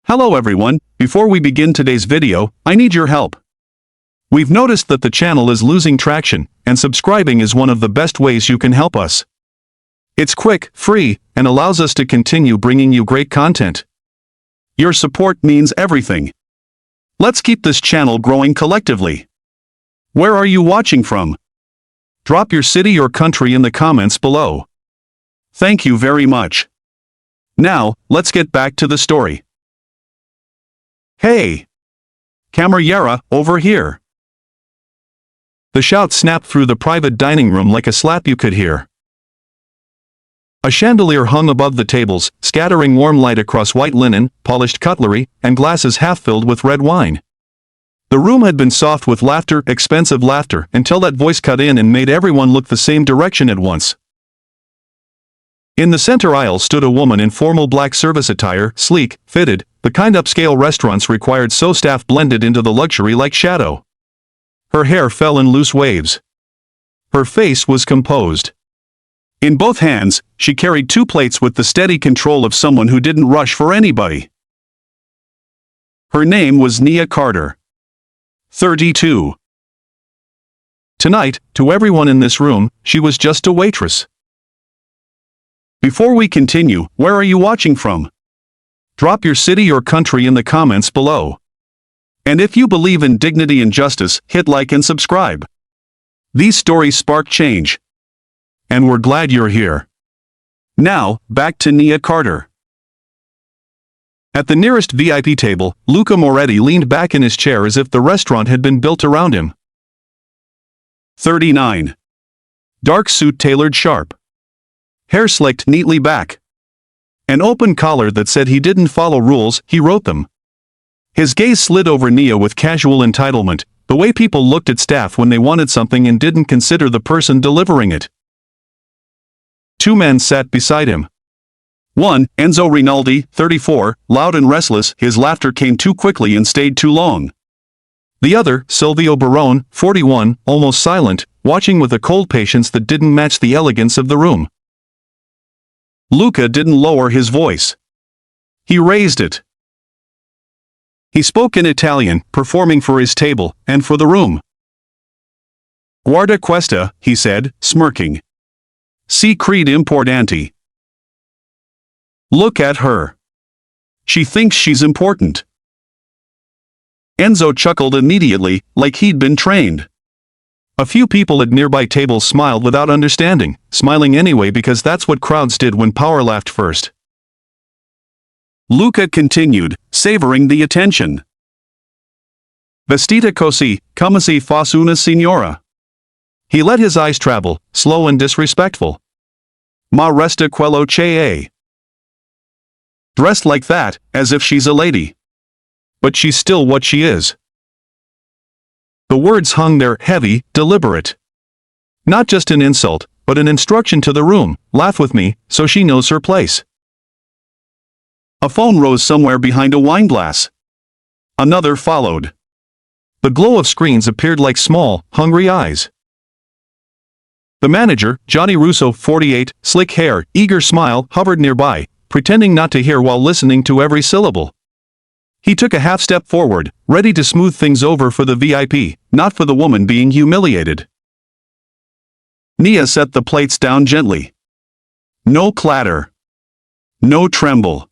Hello everyone, before we begin today's video, I need your help. We've noticed that the channel is losing traction, and subscribing is one of the best ways you can help us. It's quick, free, and allows us to continue bringing you great content. Your support means everything. Let's keep this channel growing collectively. Where are you watching from? Drop your city or country in the comments below. Thank you very much. Now, let's get back to the story. Hey! Camarera, over here! The shout snapped through the private dining room like a slap you could hear. A chandelier hung above the tables, scattering warm light across white linen, polished cutlery, and glasses half filled with red wine. The room had been soft with laughter, expensive laughter, until that voice cut in and made everyone look the same direction at once. In the center aisle stood a woman in formal black service attire, sleek, fitted, the kind upscale restaurants required, so staff blended into the luxury like shadow. Her hair fell in loose waves. Her face was composed. In both hands, she carried two plates with the steady control of someone who didn't rush for anybody. Her name was Nia Carter. 32. Tonight, to everyone in this room, she was just a waitress. Before we continue, where are you watching from? Drop your city or country in the comments below. And if you believe in dignity and justice, hit like and subscribe. These stories spark change. And we're glad you're here. Now, back to Nia Carter. At the nearest VIP table, Luca Moretti leaned back in his chair as if the restaurant had been built around him. 39. Dark suit tailored sharp. Hair slicked neatly back. An open collar that said he didn't follow rules, he wrote them. His gaze slid over Nia with casual entitlement, the way people looked at staff when they wanted something and didn't consider the person delivering it. Two men sat beside him. One, Enzo Rinaldi, 34, loud and restless, his laughter came too quickly and stayed too long. The other, Silvio Barone, 41, almost silent, watching with a cold patience that didn't match the elegance of the room. Luca didn't lower his voice. He raised it. He spoke in Italian, performing for his table, and for the room. Guarda questa, he said, smirking. Si crede importante. Look at her. She thinks she's important. Enzo chuckled immediately, like he'd been trained. A few people at nearby tables smiled without understanding, smiling anyway because that's what crowds did when power laughed first. Luca continued, savoring the attention. Vestita così, come si fa una signora. He let his eyes travel, slow and disrespectful. Ma resta quello che è. Dressed like that, as if she's a lady. But she's still what she is. The words hung there, heavy, deliberate. Not just an insult, but an instruction to the room, laugh with me, so she knows her place. A phone rose somewhere behind a wine glass. Another followed. The glow of screens appeared like small, hungry eyes. The manager, Johnny Russo, 48, slick hair, eager smile, hovered nearby, pretending not to hear while listening to every syllable. He took a half step forward, ready to smooth things over for the VIP, not for the woman being humiliated. Nia set the plates down gently. No clatter. No tremble.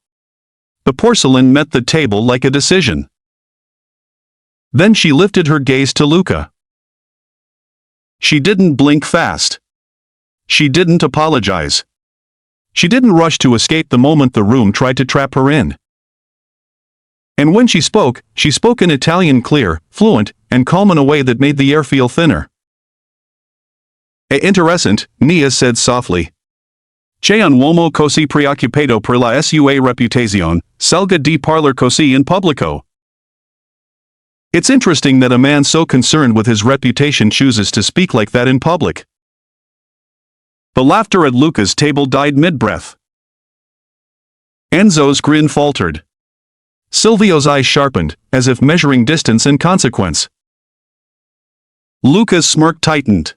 The porcelain met the table like a decision. Then she lifted her gaze to Luca. She didn't blink fast. She didn't apologize. She didn't rush to escape the moment the room tried to trap her in. And when she spoke in Italian clear, fluent, and calm in a way that made the air feel thinner. È interessante, Nia said softly. C'è un uomo così preoccupato per la sua reputazione, selga di parlar così in pubblico. It's interesting that a man so concerned with his reputation chooses to speak like that in public. The laughter at Luca's table died mid-breath. Enzo's grin faltered. Silvio's eyes sharpened, as if measuring distance and consequence. Luca's smirk tightened.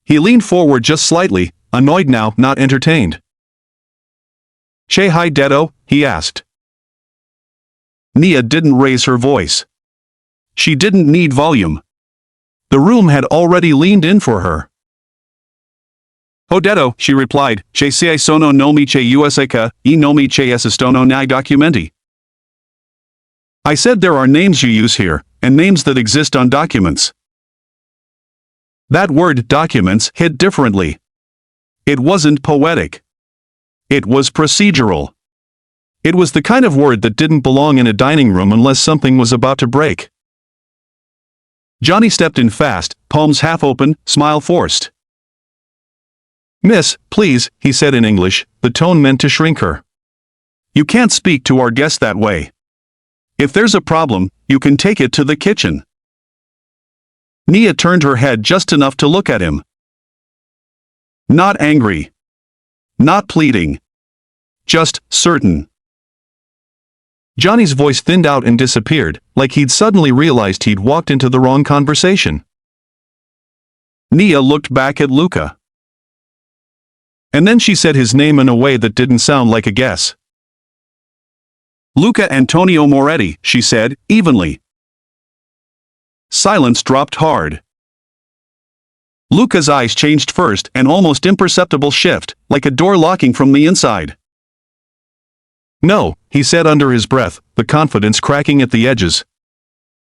He leaned forward just slightly, annoyed now, not entertained. Che hai detto? He asked. Nia didn't raise her voice. She didn't need volume. The room had already leaned in for her. "Ho detto," she replied, "che se sono nomi che usaka, e nomi che esistono nei documenti." I said there are names you use here, and names that exist on documents. That word documents hit differently. It wasn't poetic. It was procedural. It was the kind of word that didn't belong in a dining room unless something was about to break. Johnny stepped in fast, palms half open, smile forced. "Miss, please," he said in English, the tone meant to shrink her. "You can't speak to our guest that way. If there's a problem, you can take it to the kitchen." Nia turned her head just enough to look at him. Not angry. Not pleading. Just certain. Johnny's voice thinned out and disappeared, like he'd suddenly realized he'd walked into the wrong conversation. Nia looked back at Luca. And then she said his name in a way that didn't sound like a guess. "Luca Antonio Moretti," she said, evenly. Silence dropped hard. Luca's eyes changed first, an almost imperceptible shift, like a door locking from the inside. "No," he said under his breath, the confidence cracking at the edges.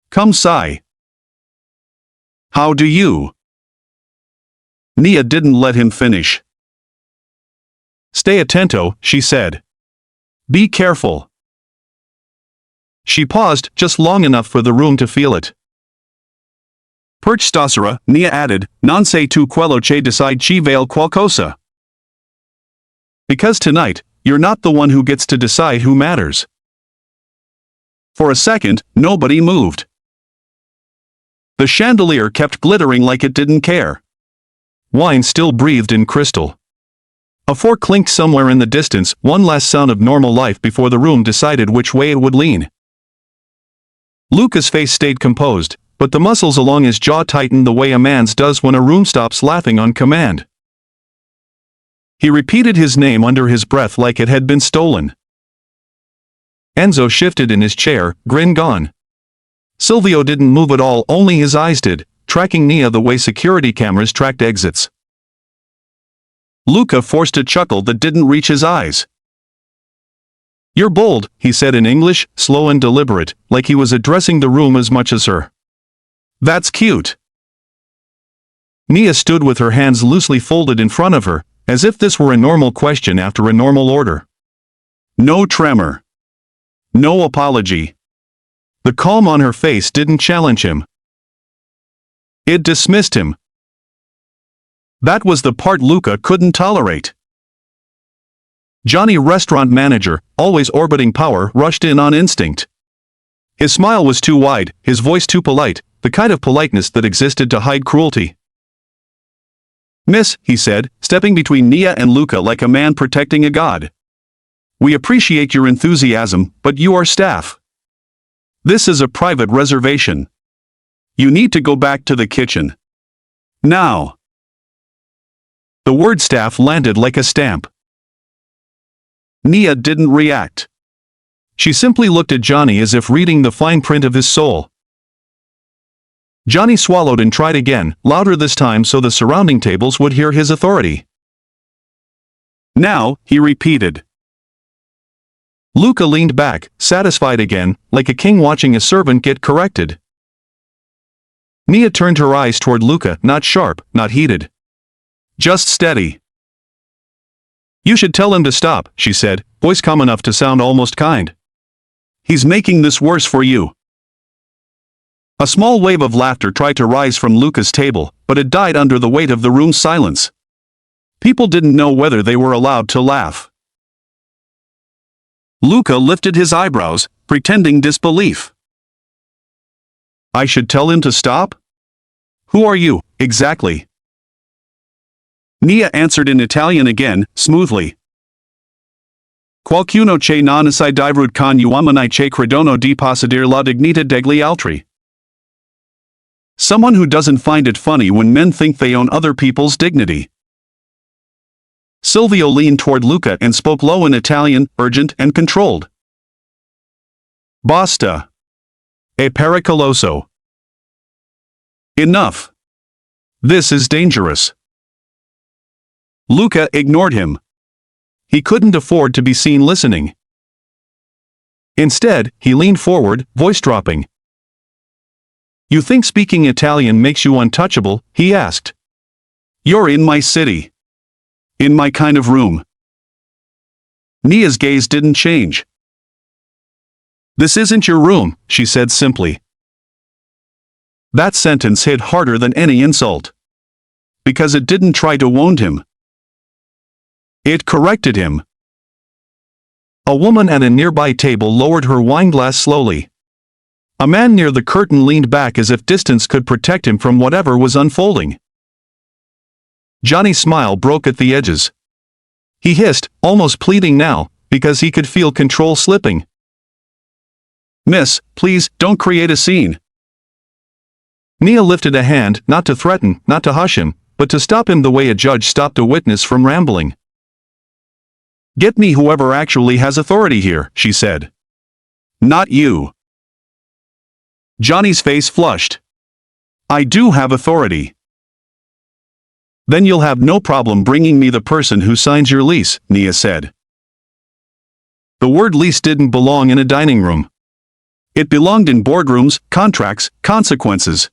"Come sai." "How do you?" Nia didn't let him finish. "Stay attento," she said. "Be careful." She paused just long enough for the room to feel it. "Per stasera," Nia added, "non sei tu quello che decide chi vale qualcosa." Because tonight, you're not the one who gets to decide who matters. For a second, nobody moved. The chandelier kept glittering like it didn't care. Wine still breathed in crystal. A fork clinked somewhere in the distance, one last sound of normal life before the room decided which way it would lean. Luca's face stayed composed, but the muscles along his jaw tightened the way a man's does when a room stops laughing on command. He repeated his name under his breath like it had been stolen. Enzo shifted in his chair, grin gone. Silvio didn't move at all, only his eyes did, tracking Nia the way security cameras tracked exits. Luca forced a chuckle that didn't reach his eyes. "You're bold," he said in English, slow and deliberate, like he was addressing the room as much as her. "That's cute." Nia stood with her hands loosely folded in front of her, as if this were a normal question after a normal order. No tremor. No apology. The calm on her face didn't challenge him. It dismissed him. That was the part Luca couldn't tolerate. Johnny, restaurant manager, always orbiting power, rushed in on instinct. His smile was too wide, his voice too polite, the kind of politeness that existed to hide cruelty. "Miss," he said, stepping between Nia and Luca like a man protecting a god. "We appreciate your enthusiasm, but you are staff. This is a private reservation. You need to go back to the kitchen. Now." The word staff landed like a stamp. Nia didn't react. She simply looked at Johnny as if reading the fine print of his soul. Johnny swallowed and tried again, louder this time so the surrounding tables would hear his authority. "Now," he repeated. Luca leaned back, satisfied again, like a king watching a servant get corrected. Nia turned her eyes toward Luca, not sharp, not heated. Just steady. "You should tell him to stop," she said, voice calm enough to sound almost kind. "He's making this worse for you." A small wave of laughter tried to rise from Luca's table, but it died under the weight of the room's silence. People didn't know whether they were allowed to laugh. Luca lifted his eyebrows, pretending disbelief. "I should tell him to stop? Who are you, exactly?" Nia answered in Italian again, smoothly. "Qualcuno che non si divide con gli uomini che credono di possedere la dignità degli altri." Someone who doesn't find it funny when men think they own other people's dignity. Silvio leaned toward Luca and spoke low in Italian, urgent and controlled. Basta. È pericoloso. Enough. This is dangerous. Luca ignored him. He couldn't afford to be seen listening. Instead, he leaned forward, voice dropping. You think speaking Italian makes you untouchable? He asked. You're in my city. In my kind of room. Nia's gaze didn't change. This isn't your room, she said simply. That sentence hit harder than any insult. Because it didn't try to wound him. It corrected him. A woman at a nearby table lowered her wineglass slowly. A man near the curtain leaned back as if distance could protect him from whatever was unfolding. Johnny's smile broke at the edges. He hissed, almost pleading now, because he could feel control slipping. Miss, please, don't create a scene. Nia lifted a hand, not to threaten, not to hush him, but to stop him the way a judge stopped a witness from rambling. Get me whoever actually has authority here, she said. Not you. Johnny's face flushed. I do have authority. Then you'll have no problem bringing me the person who signs your lease, Nia said. The word lease didn't belong in a dining room. It belonged in boardrooms, contracts, consequences.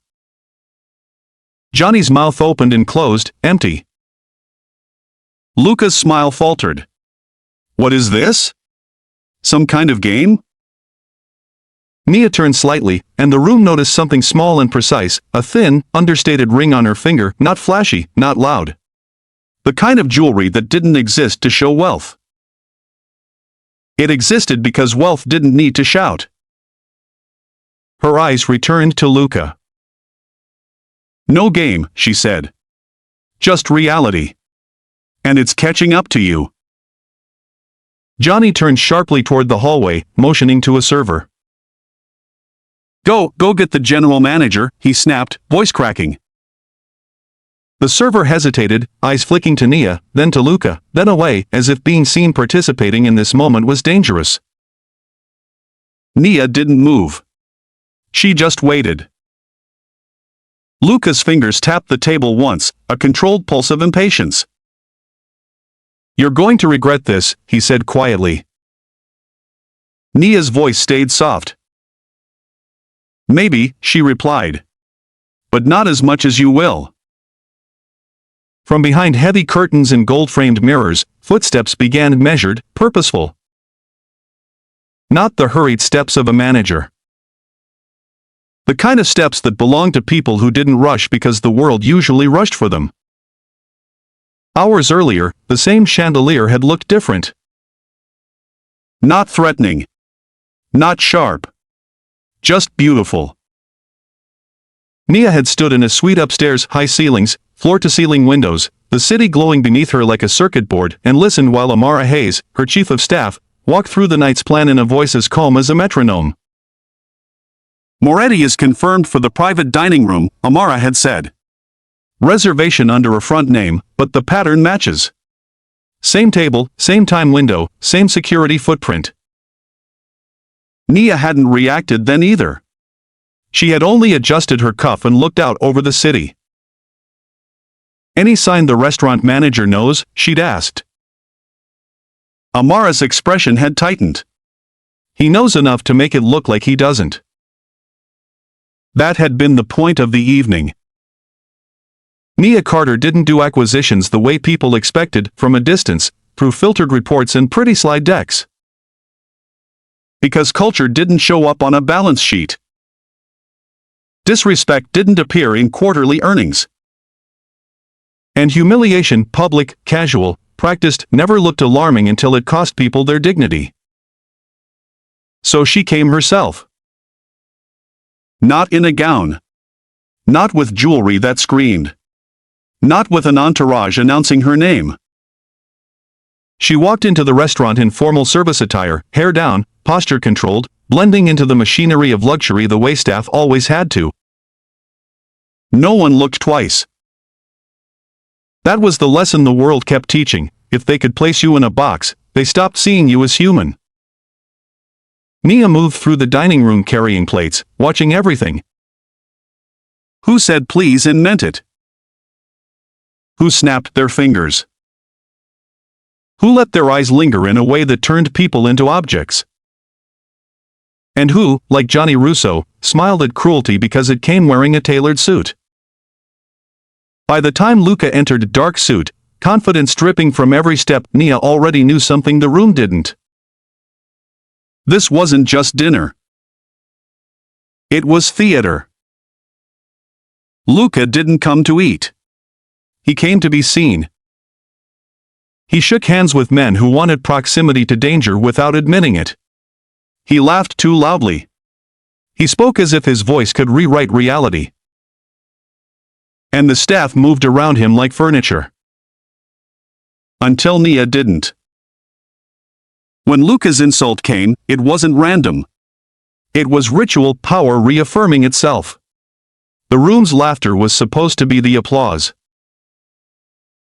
Johnny's mouth opened and closed, empty. Luca's smile faltered. What is this? Some kind of game? Nia turned slightly, and the room noticed something small and precise, a thin, understated ring on her finger, not flashy, not loud. The kind of jewelry that didn't exist to show wealth. It existed because wealth didn't need to shout. Her eyes returned to Luca. No game, she said. Just reality. And it's catching up to you. Johnny turned sharply toward the hallway, motioning to a server. Go get the general manager, he snapped, voice cracking. The server hesitated, eyes flicking to Nia, then to Luca, then away, as if being seen participating in this moment was dangerous. Nia didn't move. She just waited. Luca's fingers tapped the table once, a controlled pulse of impatience. You're going to regret this, he said quietly. Nia's voice stayed soft. Maybe, she replied. But not as much as you will. From behind heavy curtains and gold-framed mirrors, footsteps began, measured, purposeful. Not the hurried steps of a manager. The kind of steps that belong to people who didn't rush because the world usually rushed for them. Hours earlier, the same chandelier had looked different. Not threatening. Not sharp. Just beautiful. Nia had stood in a suite upstairs, high ceilings, floor-to-ceiling windows, the city glowing beneath her like a circuit board, and listened while Amara Hayes, her chief of staff, walked through the night's plan in a voice as calm as a metronome. Moretti is confirmed for the private dining room, Amara had said. Reservation under a front name, but the pattern matches. Same table, same time window, same security footprint. Nia hadn't reacted then either. She had only adjusted her cuff and looked out over the city. Any sign the restaurant manager knows, she'd asked. Amara's expression had tightened. He knows enough to make it look like he doesn't. That had been the point of the evening. Nia Carter didn't do acquisitions the way people expected, from a distance, through filtered reports and pretty slide decks. Because culture didn't show up on a balance sheet. Disrespect didn't appear in quarterly earnings. And humiliation, public, casual, practiced, never looked alarming until it cost people their dignity. So she came herself. Not in a gown. Not with jewelry that screamed. Not with an entourage announcing her name. She walked into the restaurant in formal service attire, hair down, posture controlled, blending into the machinery of luxury the way staff always had to. No one looked twice. That was the lesson the world kept teaching: if they could place you in a box, they stopped seeing you as human. Nia moved through the dining room carrying plates, watching everything. Who said please and meant it? Who snapped their fingers? Who let their eyes linger in a way that turned people into objects? And who, like Johnny Russo, smiled at cruelty because it came wearing a tailored suit? By the time Luca entered a dark suit, confidence dripping from every step, Nia already knew something the room didn't. This wasn't just dinner. It was theater. Luca didn't come to eat. He came to be seen. He shook hands with men who wanted proximity to danger without admitting it. He laughed too loudly. He spoke as if his voice could rewrite reality. And the staff moved around him like furniture. Until Nia didn't. When Luca's insult came, it wasn't random. It was ritual power reaffirming itself. The room's laughter was supposed to be the applause.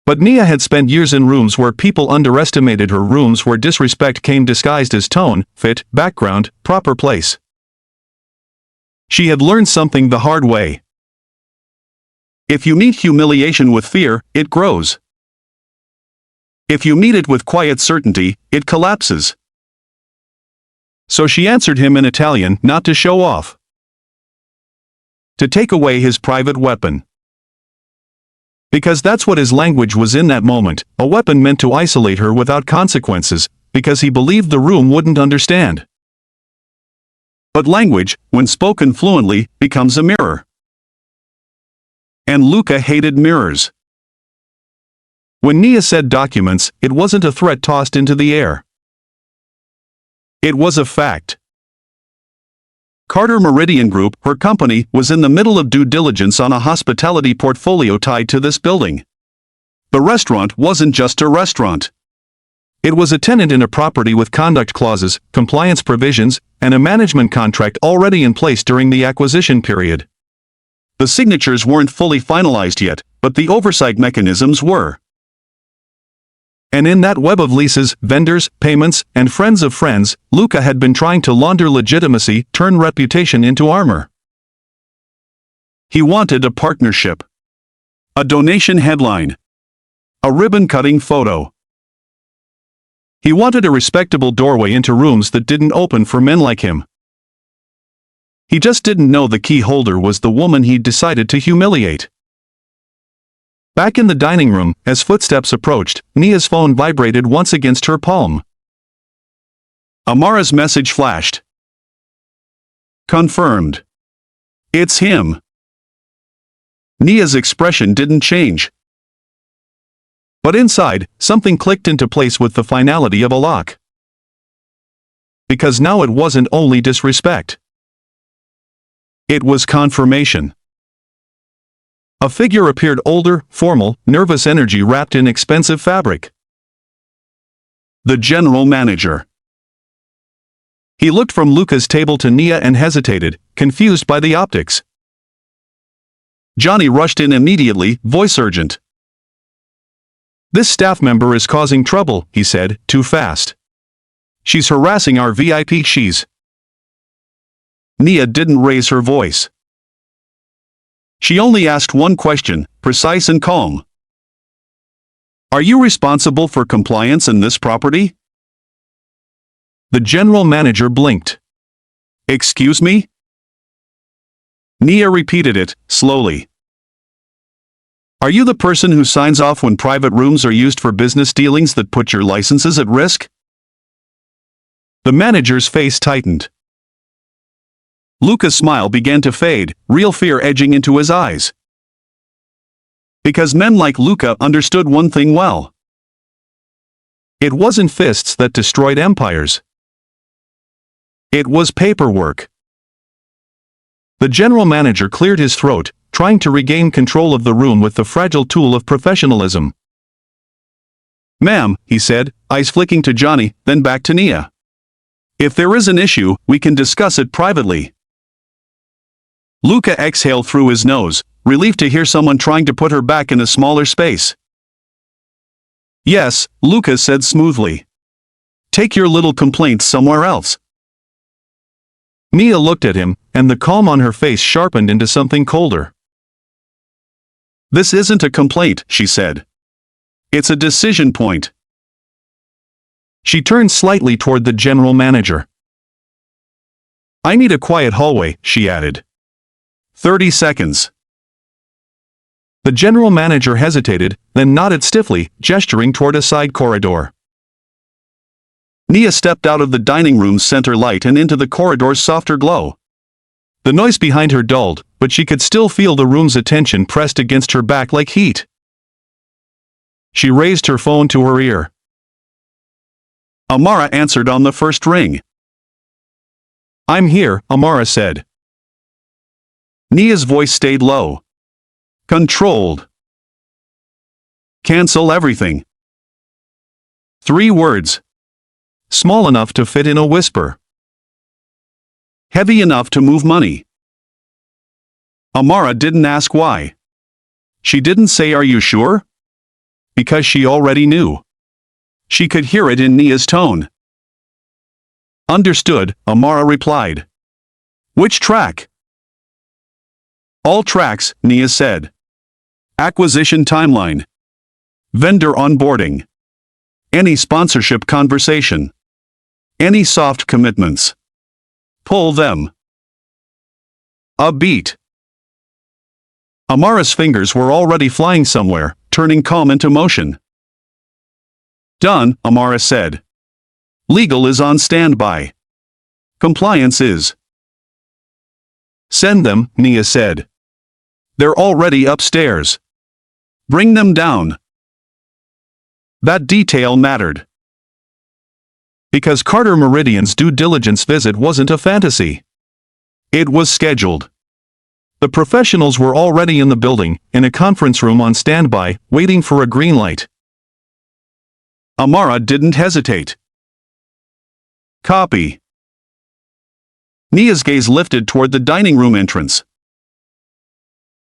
But Nia had spent years in rooms where people underestimated her, rooms where disrespect came disguised as tone, fit, background, proper place. She had learned something the hard way. If you meet humiliation with fear, it grows. If you meet it with quiet certainty, it collapses. So she answered him in Italian, not to show off. To take away his private weapon. Because that's what his language was in that moment, a weapon meant to isolate her without consequences, because he believed the room wouldn't understand. But language, when spoken fluently, becomes a mirror. And Luca hated mirrors. When Nia said documents, it wasn't a threat tossed into the air. It was a fact. Carter Meridian Group, her company, was in the middle of due diligence on a hospitality portfolio tied to this building. The restaurant wasn't just a restaurant. It was a tenant in a property with conduct clauses, compliance provisions, and a management contract already in place during the acquisition period. The signatures weren't fully finalized yet, but the oversight mechanisms were. And in that web of leases, vendors, payments, and friends of friends, Luca had been trying to launder legitimacy, turn reputation into armor. He wanted a partnership. A donation headline. A ribbon-cutting photo. He wanted a respectable doorway into rooms that didn't open for men like him. He just didn't know the key holder was the woman he'd decided to humiliate. Back in the dining room, as footsteps approached, Nia's phone vibrated once against her palm. Amara's message flashed. Confirmed. It's him. Nia's expression didn't change. But inside, something clicked into place with the finality of a lock. Because now it wasn't only disrespect. It was confirmation. A figure appeared, older, formal, nervous energy wrapped in expensive fabric. The general manager. He looked from Luca's table to Nia and hesitated, confused by the optics. Johnny rushed in immediately, voice urgent. This staff member is causing trouble, he said, too fast. She's harassing our VIP. Nia didn't raise her voice. She only asked one question, precise and calm. Are you responsible for compliance in this property? The general manager blinked. Excuse me? Nia repeated it, slowly. Are you the person who signs off when private rooms are used for business dealings that put your licenses at risk? The manager's face tightened. Luca's smile began to fade, real fear edging into his eyes. Because men like Luca understood one thing well. It wasn't fists that destroyed empires. It was paperwork. The general manager cleared his throat, trying to regain control of the room with the fragile tool of professionalism. Ma'am, he said, eyes flicking to Johnny, then back to Nia. If there is an issue, we can discuss it privately. Luca exhaled through his nose, relieved to hear someone trying to put her back in a smaller space. Yes, Luca said smoothly. Take your little complaints somewhere else. Nia looked at him, and the calm on her face sharpened into something colder. "This isn't a complaint," she said. "It's a decision point." She turned slightly toward the general manager. "I need a quiet hallway," she added. 30 seconds. The general manager hesitated, then nodded stiffly, gesturing toward a side corridor. Nia stepped out of the dining room's center light and into the corridor's softer glow. The noise behind her dulled, but she could still feel the room's attention pressed against her back like heat. She raised her phone to her ear. Amara answered on the first ring. "I'm here," Amara said. Nia's voice stayed low. Controlled. "Cancel everything." 3 words. Small enough to fit in a whisper. Heavy enough to move money. Amara didn't ask why. She didn't say, "Are you sure?" Because she already knew. She could hear it in Nia's tone. "Understood," Amara replied. "Which track?" "All tracks," Nia said. "Acquisition timeline. Vendor onboarding. Any sponsorship conversation. Any soft commitments. Pull them." A beat. Amara's fingers were already flying somewhere, turning calm into motion. "Done," Amara said. "Legal is on standby. Compliance is." "Send them," Nia said. "They're already upstairs. Bring them down." That detail mattered. Because Carter Meridian's due diligence visit wasn't a fantasy. It was scheduled. The professionals were already in the building, in a conference room on standby, waiting for a green light. Amara didn't hesitate. "Copy." Nia's gaze lifted toward the dining room entrance.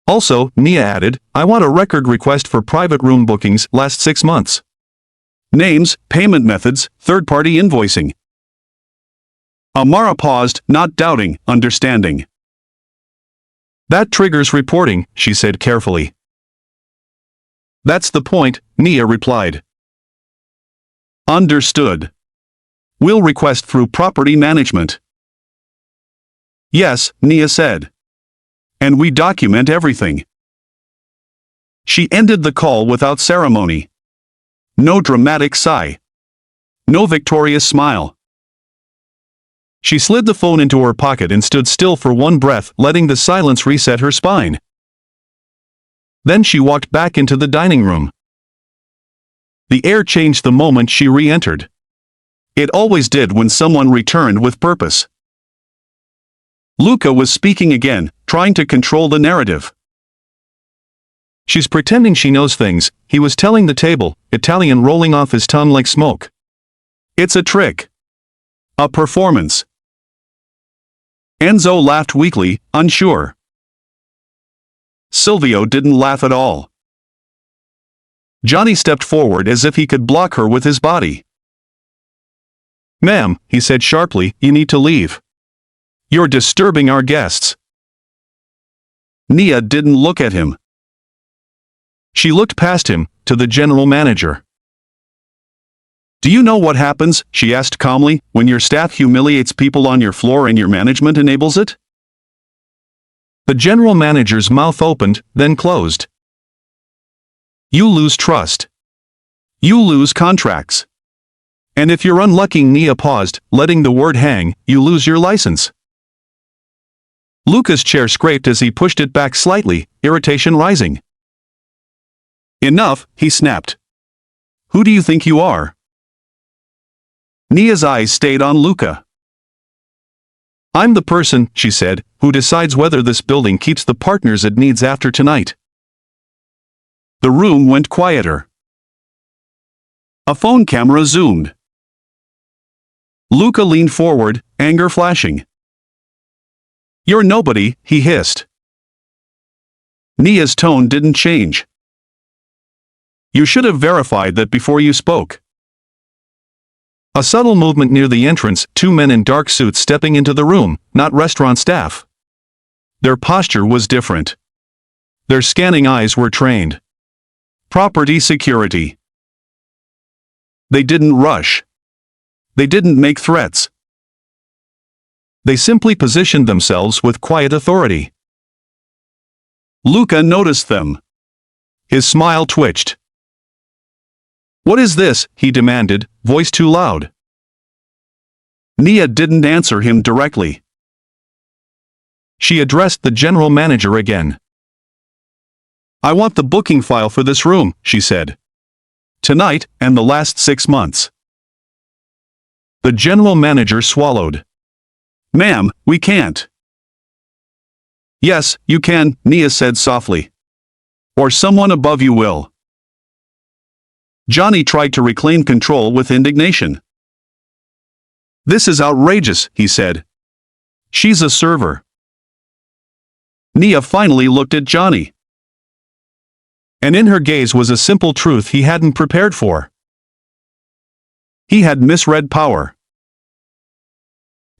"Also," Nia added, "I want a record request for private room bookings last 6 months. Names, payment methods, third-party invoicing." Amara paused, not doubting, understanding. "That triggers reporting," she said carefully. "That's the point," Nia replied. "Understood. We'll request through property management." "Yes," Nia said. "And we document everything." She ended the call without ceremony. No dramatic sigh. No victorious smile. She slid the phone into her pocket and stood still for one breath, letting the silence reset her spine. Then she walked back into the dining room. The air changed the moment she re-entered. It always did when someone returned with purpose. Luca was speaking again, trying to control the narrative. "She's pretending she knows things," he was telling the table, Italian rolling off his tongue like smoke. "It's a trick. A performance." Enzo laughed weakly, unsure. Silvio didn't laugh at all. Johnny stepped forward as if he could block her with his body. "Ma'am," he said sharply, "you need to leave. You're disturbing our guests." Nia didn't look at him. She looked past him, to the general manager. "Do you know what happens," she asked calmly, "when your staff humiliates people on your floor and your management enables it?" The general manager's mouth opened, then closed. "You lose trust. You lose contracts. And if you're unlucky," Nia paused, letting the word hang, "you lose your license." Luca's chair scraped as he pushed it back slightly, irritation rising. "Enough," he snapped. "Who do you think you are?" Nia's eyes stayed on Luca. "I'm the person," she said, "who decides whether this building keeps the partners it needs after tonight." The room went quieter. A phone camera zoomed. Luca leaned forward, anger flashing. "You're nobody," he hissed. Nia's tone didn't change. "You should have verified that before you spoke." A subtle movement near the entrance, two men in dark suits stepping into the room, not restaurant staff. Their posture was different. Their scanning eyes were trained. Property security. They didn't rush. They didn't make threats. They simply positioned themselves with quiet authority. Luca noticed them. His smile twitched. "What is this?" he demanded, voice too loud. Nia didn't answer him directly. She addressed the general manager again. "I want the booking file for this room," she said. "Tonight, and the last 6 months." The general manager swallowed. "Ma'am, we can't." "Yes, you can," Nia said softly. "Or someone above you will." Johnny tried to reclaim control with indignation. "This is outrageous," he said. "She's a server." Nia finally looked at Johnny. And in her gaze was a simple truth he hadn't prepared for. He had misread power.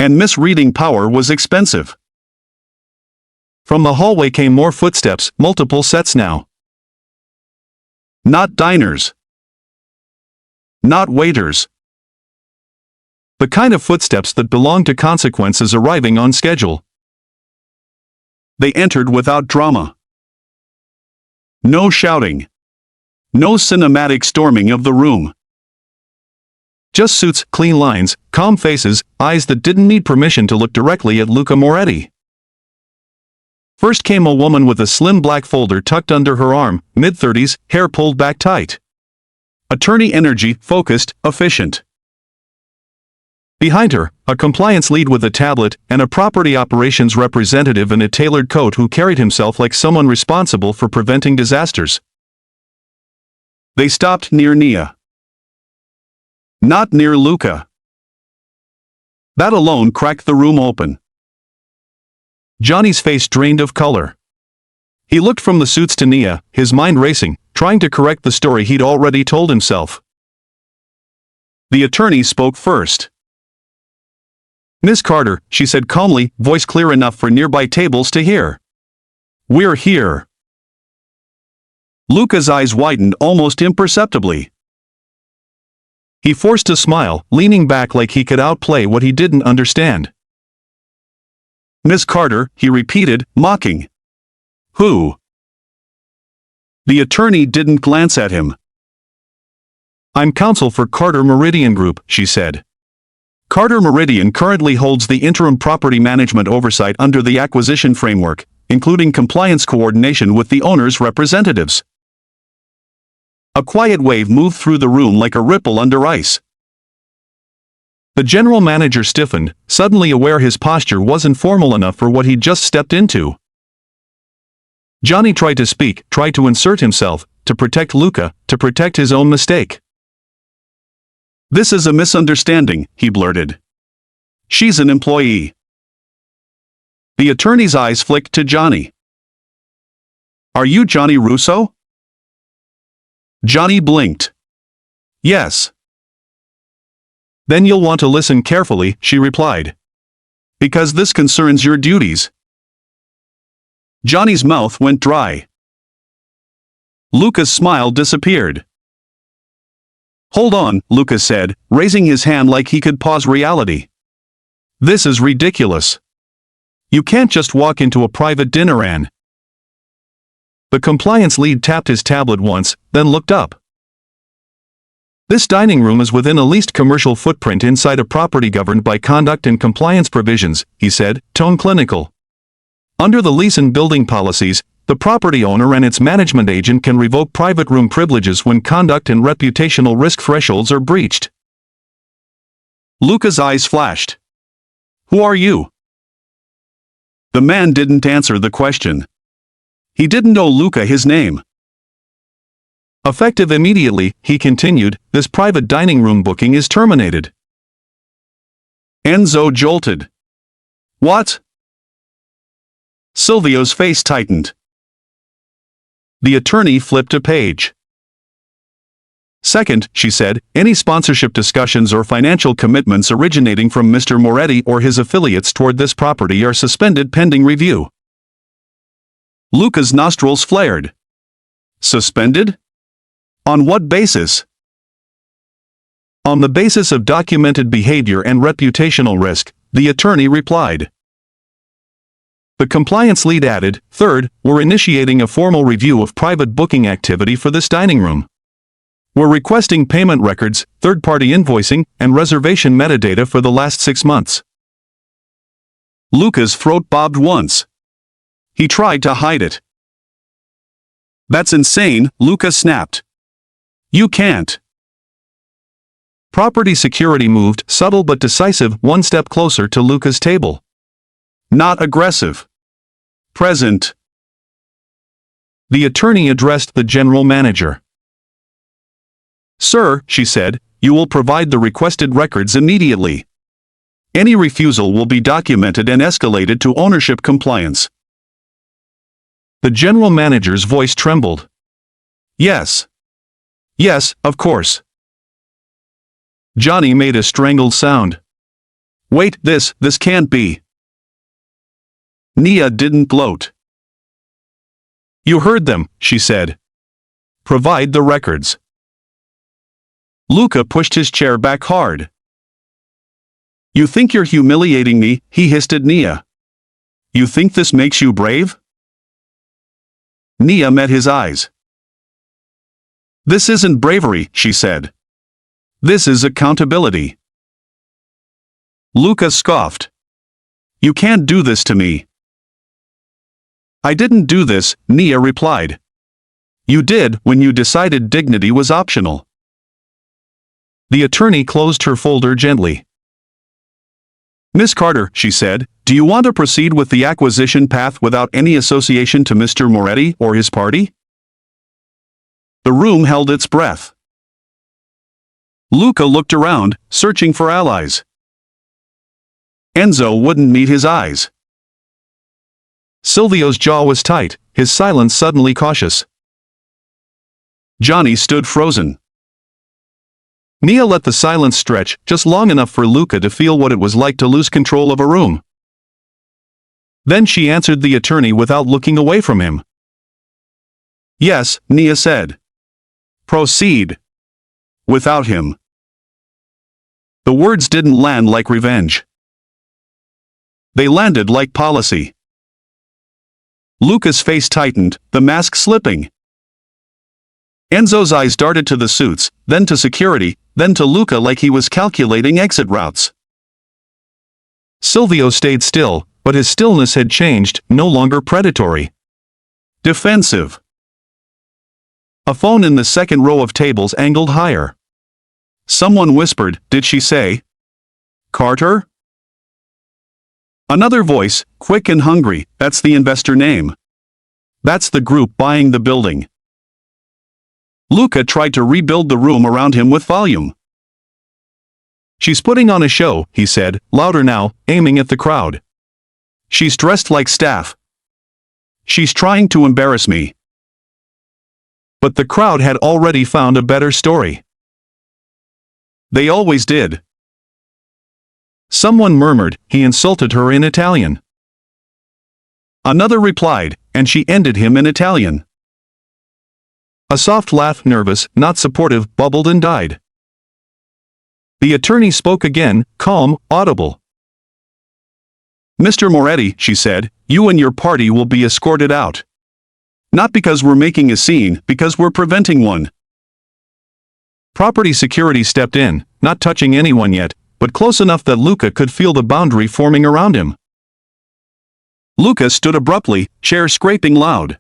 And misreading power was expensive. From the hallway came more footsteps, multiple sets now. Not diners. Not waiters. The kind of footsteps that belong to consequences arriving on schedule. They entered without drama. No shouting. No cinematic storming of the room. Just suits, clean lines, calm faces, eyes that didn't need permission to look directly at Luca Moretti. First came a woman with a slim black folder tucked under her arm, mid-30s, hair pulled back tight. Attorney energy, focused, efficient. Behind her, a compliance lead with a tablet, and a property operations representative in a tailored coat who carried himself like someone responsible for preventing disasters. They stopped near Nia. Not near Luca. That alone cracked the room open. Johnny's face drained of color. He looked from the suits to Nia, his mind racing, trying to correct the story he'd already told himself. The attorney spoke first. "Miss Carter," she said calmly, voice clear enough for nearby tables to hear. "We're here." Luca's eyes widened almost imperceptibly. He forced a smile, leaning back like he could outplay what he didn't understand. "Miss Carter," he repeated, mocking. "Who?" The attorney didn't glance at him. "I'm counsel for Carter Meridian Group," she said. Carter Meridian currently holds the interim property management oversight under the acquisition framework, including compliance coordination with the owner's representatives. A quiet wave moved through the room like a ripple under ice. The general manager stiffened, suddenly aware his posture wasn't formal enough for what he'd just stepped into. Johnny tried to speak, tried to insert himself, to protect Luca, to protect his own mistake. "This is a misunderstanding," he blurted. "She's an employee." The attorney's eyes flicked to Johnny. "Are you Johnny Russo?" Johnny blinked. "Yes." "Then you'll want to listen carefully," she replied. "Because this concerns your duties." Johnny's mouth went dry. Luca's smile disappeared. "Hold on," Luca said, raising his hand like he could pause reality. "This is ridiculous. You can't just walk into a private dinner and—" The compliance lead tapped his tablet once, then looked up. "This dining room is within a leased commercial footprint inside a property governed by conduct and compliance provisions," he said, tone clinical. "Under the lease and building policies, the property owner and its management agent can revoke private room privileges when conduct and reputational risk thresholds are breached." Luca's eyes flashed. "Who are you?" The man didn't answer the question. He didn't know Luca his name. "Effective immediately," he continued, "this private dining room booking is terminated." Enzo jolted. "What?" Silvio's face tightened. The attorney flipped a page. Second, she said, any sponsorship discussions or financial commitments originating from Mr. Moretti or his affiliates toward this property are suspended pending review. Luca's nostrils flared. Suspended? On what basis? On the basis of documented behavior and reputational risk, the attorney replied. The compliance lead added, third, we're initiating a formal review of private booking activity for this dining room. We're requesting payment records, third-party invoicing, and reservation metadata for the last 6 months. Luca's throat bobbed once. He tried to hide it. That's insane, Luca snapped. You can't. Property security moved, subtle but decisive, one step closer to Luca's table. Not aggressive. Present. The attorney addressed the general manager. Sir, she said, you will provide the requested records immediately. Any refusal will be documented and escalated to ownership compliance. The general manager's voice trembled. Yes. Yes, of course. Johnny made a strangled sound. Wait, this can't be. Nia didn't gloat. You heard them, she said. Provide the records. Luca pushed his chair back hard. You think you're humiliating me, he hissed at Nia. You think this makes you brave? Nia met his eyes. This isn't bravery, she said. This is accountability. Luca scoffed. You can't do this to me. I didn't do this, Nia replied. You did when you decided dignity was optional. The attorney closed her folder gently. Miss Carter, she said, do you want to proceed with the acquisition path without any association to Mr. Moretti or his party? The room held its breath. Luca looked around, searching for allies. Enzo wouldn't meet his eyes. Silvio's jaw was tight, his silence suddenly cautious. Johnny stood frozen. Nia let the silence stretch, just long enough for Luca to feel what it was like to lose control of a room. Then she answered the attorney without looking away from him. Yes, Nia said. Proceed. Without him. The words didn't land like revenge. They landed like policy. Luca's face tightened, the mask slipping. Enzo's eyes darted to the suits, then to security, then to Luca like he was calculating exit routes. Silvio stayed still, but his stillness had changed, no longer predatory. Defensive. A phone in the second row of tables angled higher. Someone whispered, did she say? Carter? Another voice, quick and hungry, that's the investor name. That's the group buying the building. Luca tried to rebuild the room around him with volume. She's putting on a show, he said, louder now, aiming at the crowd. She's dressed like staff. She's trying to embarrass me. But the crowd had already found a better story. They always did. Someone murmured, he insulted her in Italian. Another replied, and she ended him in Italian. A soft laugh, nervous, not supportive, bubbled and died. The attorney spoke again, calm, audible. Mr. Moretti, she said, you and your party will be escorted out. Not because we're making a scene, because we're preventing one. Property security stepped in, not touching anyone yet, but close enough that Luca could feel the boundary forming around him. Luca stood abruptly, chair scraping loud.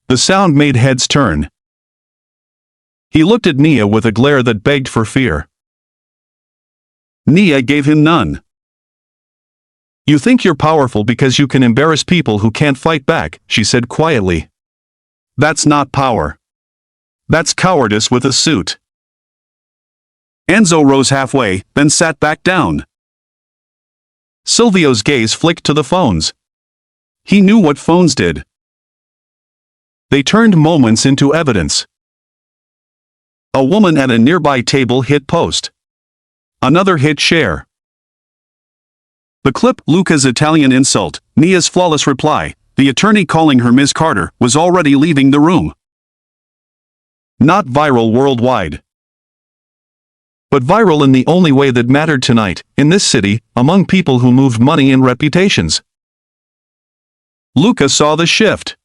The sound made heads turn. He looked at Nia with a glare that begged for fear. Nia gave him none. You think you're powerful because you can embarrass people who can't fight back, she said quietly. That's not power. That's cowardice with a suit. Enzo rose halfway, then sat back down. Silvio's gaze flicked to the phones. He knew what phones did. They turned moments into evidence. A woman at a nearby table hit post. Another hit share. The clip, Luca's Italian insult, Nia's flawless reply, the attorney calling her Ms. Carter, was already leaving the room. Not viral worldwide, but viral in the only way that mattered tonight, in this city, among people who moved money and reputations. Luca saw the shift.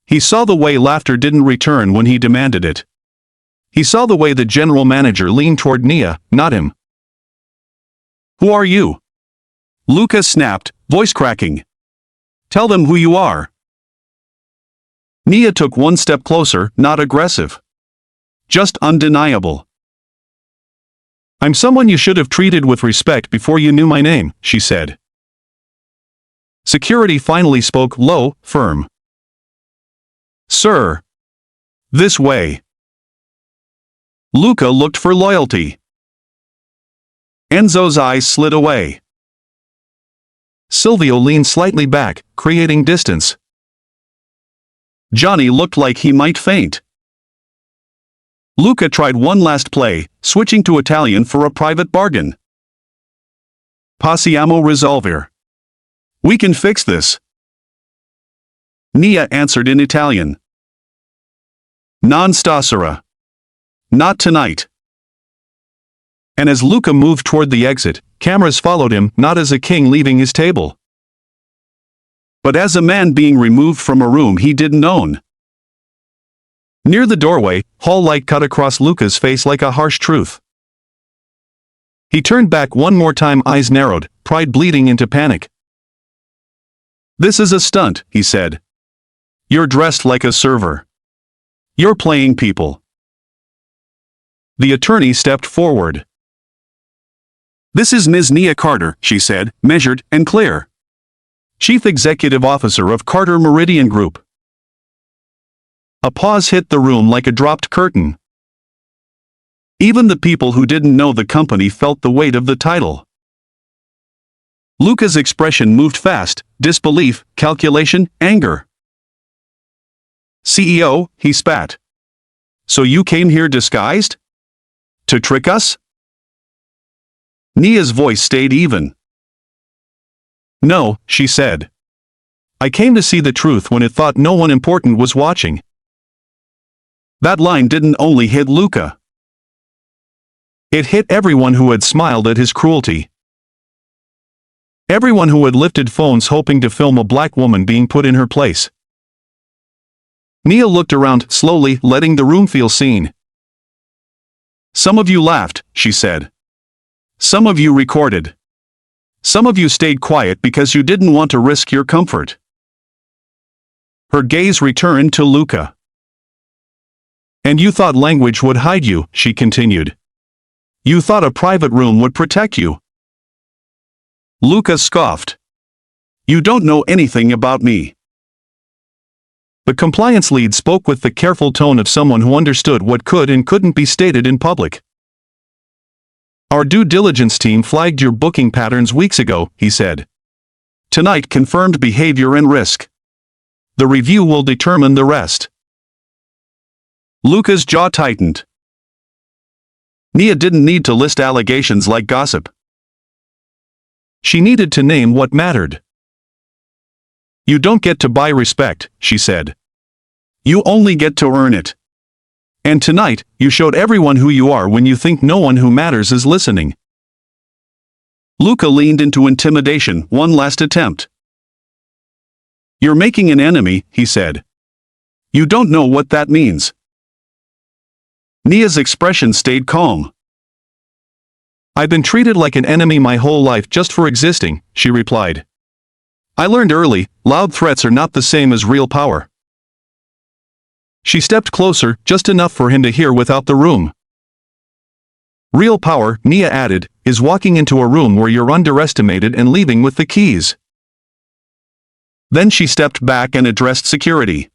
He saw the way laughter didn't return when he demanded it. He saw the way the general manager leaned toward Nia, not him. Who are you? Luca snapped, voice cracking. Tell them who you are. Nia took one step closer, not aggressive. Just undeniable. I'm someone you should have treated with respect before you knew my name, she said. Security finally spoke low, firm. Sir. This way. Luca looked for loyalty. Enzo's eyes slid away. Silvio leaned slightly back, creating distance. Johnny looked like he might faint. Luca tried one last play, switching to Italian for a private bargain. Possiamo risolvere. We can fix this. Nia answered in Italian. Non stasera. Not tonight. And as Luca moved toward the exit, cameras followed him, not as a king leaving his table, but as a man being removed from a room he didn't own. Near the doorway, hall light cut across Luca's face like a harsh truth. He turned back one more time, eyes narrowed, pride bleeding into panic. This is a stunt, he said. You're dressed like a server. You're playing people. The attorney stepped forward. This is Ms. Nia Carter, she said, measured and clear. Chief Executive Officer of Carter Meridian Group. A pause hit the room like a dropped curtain. Even the people who didn't know the company felt the weight of the title. Luca's expression moved fast, disbelief, calculation, anger. CEO, he spat. So you came here disguised? To trick us? Nia's voice stayed even. No, she said. I came to see the truth when it thought no one important was watching. That line didn't only hit Luca. It hit everyone who had smiled at his cruelty. Everyone who had lifted phones hoping to film a black woman being put in her place. Nia looked around, slowly, letting the room feel seen. Some of you laughed, she said. Some of you recorded. Some of you stayed quiet because you didn't want to risk your comfort. Her gaze returned to Luca. And you thought language would hide you, she continued. You thought a private room would protect you. Luca scoffed. You don't know anything about me. The compliance lead spoke with the careful tone of someone who understood what could and couldn't be stated in public. Our due diligence team flagged your booking patterns weeks ago, he said. Tonight confirmed behavior and risk. The review will determine the rest. Luca's jaw tightened. Nia didn't need to list allegations like gossip. She needed to name what mattered. You don't get to buy respect, she said. You only get to earn it. And tonight, you showed everyone who you are when you think no one who matters is listening. Luca leaned into intimidation, one last attempt. You're making an enemy, he said. You don't know what that means. Nia's expression stayed calm. I've been treated like an enemy my whole life just for existing, she replied. I learned early, loud threats are not the same as real power. She stepped closer, just enough for him to hear without the room. Real power, Nia added, is walking into a room where you're underestimated and leaving with the keys. Then she stepped back and addressed security.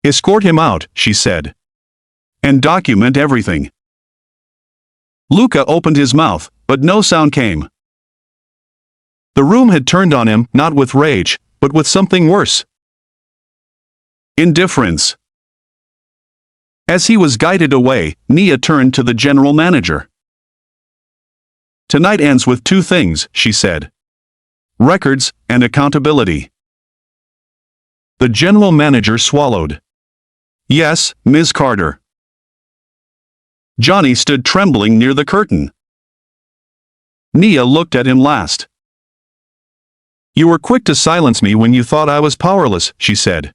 Escort him out, she said. And document everything. Luca opened his mouth, but no sound came. The room had turned on him, not with rage, but with something worse. Indifference. As he was guided away, Nia turned to the general manager. "Tonight ends with two things," she said. "Records and accountability." The general manager swallowed. "Yes, Ms. Carter." Johnny stood trembling near the curtain. Nia looked at him last. "You were quick to silence me when you thought I was powerless," she said.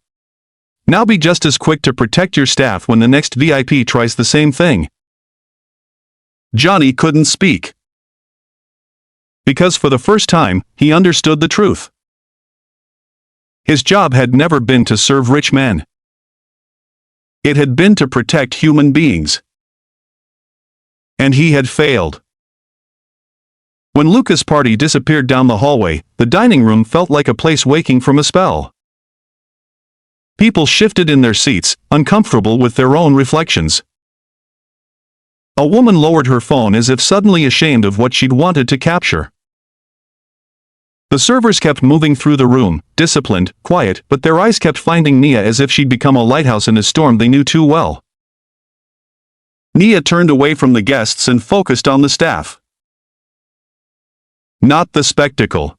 "Now be just as quick to protect your staff when the next VIP tries the same thing." Johnny couldn't speak. Because for the first time, he understood the truth. His job had never been to serve rich men. It had been to protect human beings. And he had failed. When Lucas' party disappeared down the hallway, the dining room felt like a place waking from a spell. People shifted in their seats, uncomfortable with their own reflections. A woman lowered her phone as if suddenly ashamed of what she'd wanted to capture. The servers kept moving through the room, disciplined, quiet, but their eyes kept finding Nia as if she'd become a lighthouse in a storm they knew too well. Nia turned away from the guests and focused on the staff. Not the spectacle.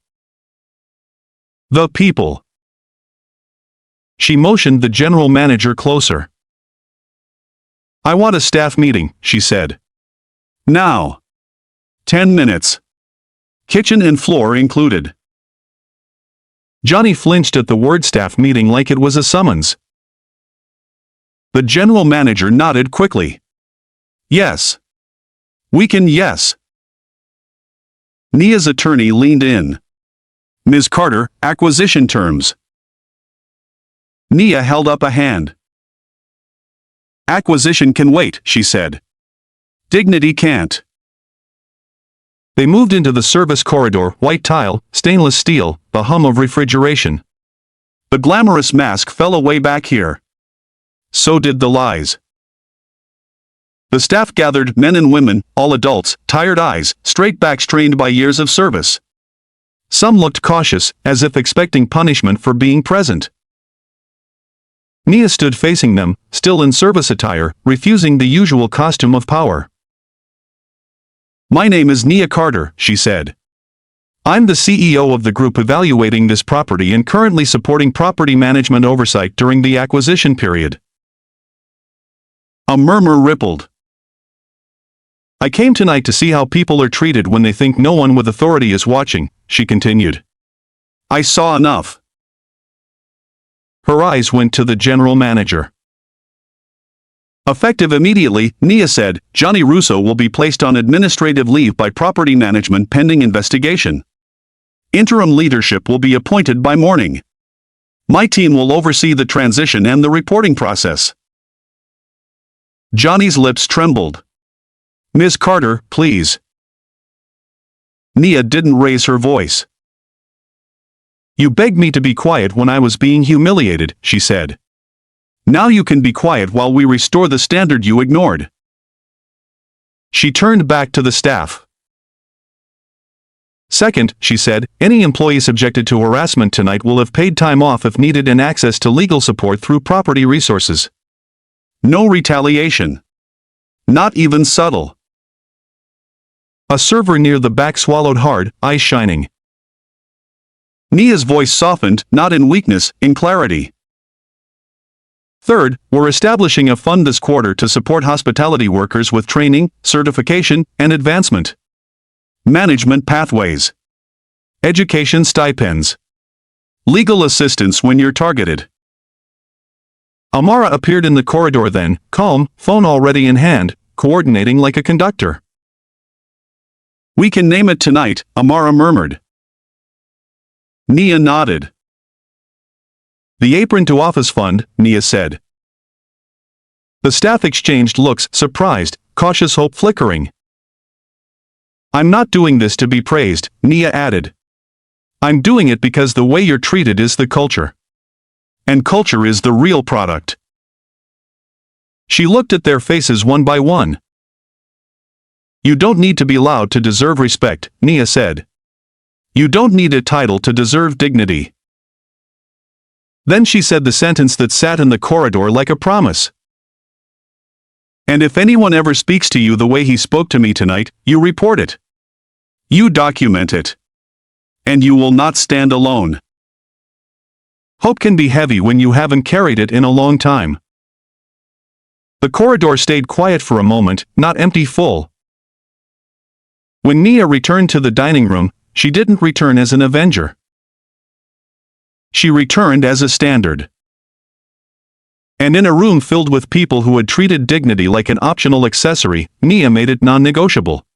The people. She motioned the general manager closer. "I want a staff meeting," she said. "Now. 10 minutes. Kitchen and floor included." Johnny flinched at the word staff meeting like it was a summons. The general manager nodded quickly. "Yes. We can, yes." Nia's attorney leaned in. "Ms. Carter, acquisition terms." Nia held up a hand. "Acquisition can wait," she said. "Dignity can't." They moved into the service corridor, white tile, stainless steel, the hum of refrigeration. The glamorous mask fell away back here. So did the lies. The staff gathered, men and women, all adults, tired eyes, straight backs trained by years of service. Some looked cautious, as if expecting punishment for being present. Nia stood facing them, still in service attire, refusing the usual costume of power. "My name is Nia Carter," she said. "I'm the CEO of the group evaluating this property and currently supporting property management oversight during the acquisition period." A murmur rippled. "I came tonight to see how people are treated when they think no one with authority is watching," she continued. "I saw enough." Her eyes went to the general manager. Effective immediately, Nia said, "Johnny Russo will be placed on administrative leave by property management pending investigation. Interim leadership will be appointed by morning. My team will oversee the transition and the reporting process." Johnny's lips trembled. "Ms. Carter, please." Nia didn't raise her voice. "You begged me to be quiet when I was being humiliated," she said. "Now you can be quiet while we restore the standard you ignored." She turned back to the staff. "Second," she said, "any employee subjected to harassment tonight will have paid time off if needed and access to legal support through property resources. No retaliation. Not even subtle." A server near the back swallowed hard, eyes shining. Nia's voice softened, not in weakness, in clarity. "Third, we're establishing a fund this quarter to support hospitality workers with training, certification, and advancement. Management pathways. Education stipends. Legal assistance when you're targeted." Amara appeared in the corridor then, calm, phone already in hand, coordinating like a conductor. "We can name it tonight," Amara murmured. Nia nodded. "The Apron to Office Fund," Nia said. The staff exchanged looks, surprised, cautious hope flickering. "I'm not doing this to be praised," Nia added. "I'm doing it because the way you're treated is the culture. And culture is the real product." She looked at their faces one by one. "You don't need to be loud to deserve respect," Nia said. "You don't need a title to deserve dignity." Then she said the sentence that sat in the corridor like a promise. And if anyone ever speaks to you the way he spoke to me tonight, you report it. You document it. And you will not stand alone. Hope can be heavy when you haven't carried it in a long time. The corridor stayed quiet for a moment, not empty, full. When Nia returned to the dining room, she didn't return as an avenger. She returned as a standard. And in a room filled with people who had treated dignity like an optional accessory, Nia made it non-negotiable.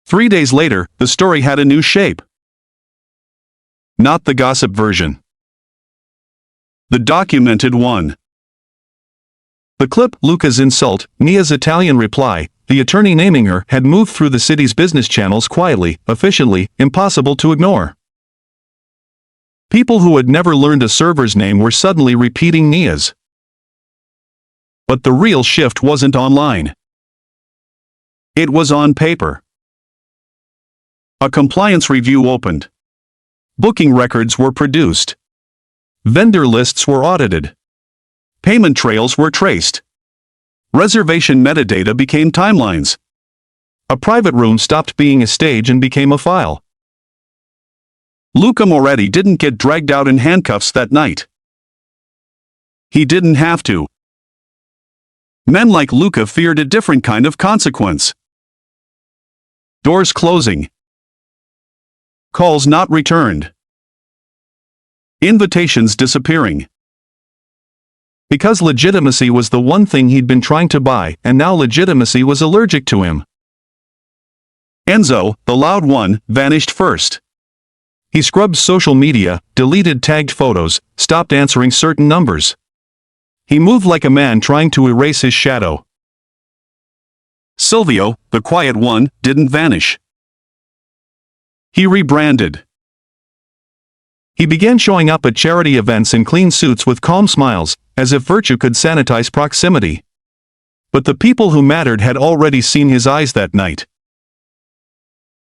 3 days later, the story had a new shape. Not the gossip version. The documented one. The clip, Luca's insult, Nia's Italian reply, the attorney naming her, had moved through the city's business channels quietly, efficiently, impossible to ignore. People who had never learned a server's name were suddenly repeating Nia's. But the real shift wasn't online. It was on paper. A compliance review opened. Booking records were produced. Vendor lists were audited. Payment trails were traced. Reservation metadata became timelines. A private room stopped being a stage and became a file. Luca Moretti didn't get dragged out in handcuffs that night. He didn't have to. Men like Luca feared a different kind of consequence. Doors closing. Calls not returned. Invitations disappearing. Because legitimacy was the one thing he'd been trying to buy, and now legitimacy was allergic to him. Enzo, the loud one, vanished first. He scrubbed social media, deleted tagged photos, stopped answering certain numbers. He moved like a man trying to erase his shadow. Silvio, the quiet one, didn't vanish. He rebranded. He began showing up at charity events in clean suits with calm smiles, as if virtue could sanitize proximity. But the people who mattered had already seen his eyes that night.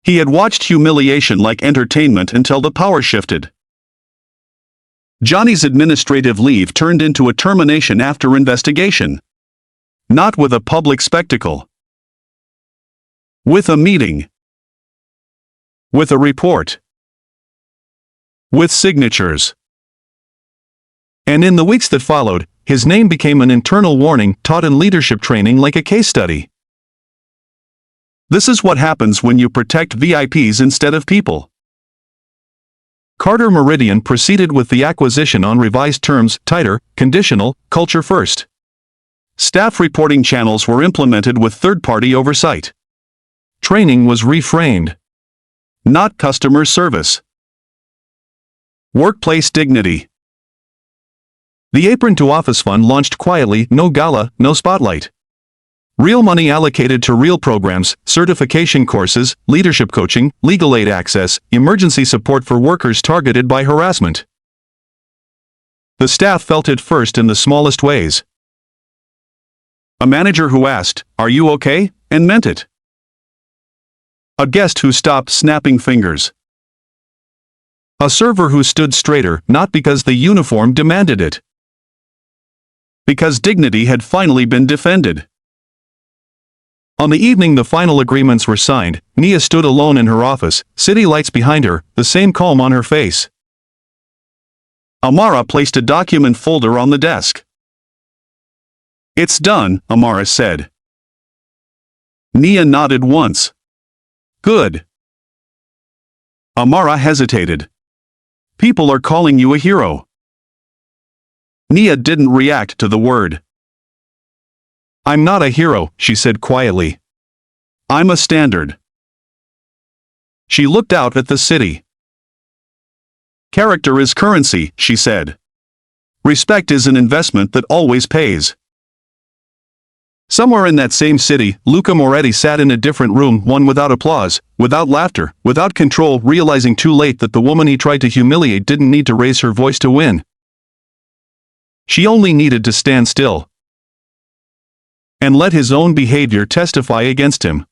He had watched humiliation like entertainment until the power shifted. Johnny's administrative leave turned into a termination after investigation. Not with a public spectacle. With a meeting. With a report. With signatures. And in the weeks that followed, his name became an internal warning taught in leadership training like a case study. This is what happens when you protect VIPs instead of people. Carter Meridian proceeded with the acquisition on revised terms, tighter, conditional, culture first. Staff reporting channels were implemented with third-party oversight. Training was reframed. Not customer service. Workplace dignity. The Apron to Office Fund launched quietly, no gala, no spotlight. Real money allocated to real programs, certification courses, leadership coaching, legal aid access, emergency support for workers targeted by harassment. The staff felt it first in the smallest ways. A manager who asked, "Are you okay?" and meant it. A guest who stopped snapping fingers. A server who stood straighter, not because the uniform demanded it. Because dignity had finally been defended. On the evening the final agreements were signed, Nia stood alone in her office, city lights behind her, the same calm on her face. Amara placed a document folder on the desk. "It's done," Amara said. Nia nodded once. "Good." Amara hesitated. "People are calling you a hero." Nia didn't react to the word. "I'm not a hero," she said quietly. "I'm a standard." She looked out at the city. "Character is currency," she said. "Respect is an investment that always pays." Somewhere in that same city, Luca Moretti sat in a different room, one without applause, without laughter, without control, realizing too late that the woman he tried to humiliate didn't need to raise her voice to win. She only needed to stand still. And let his own behavior testify against him.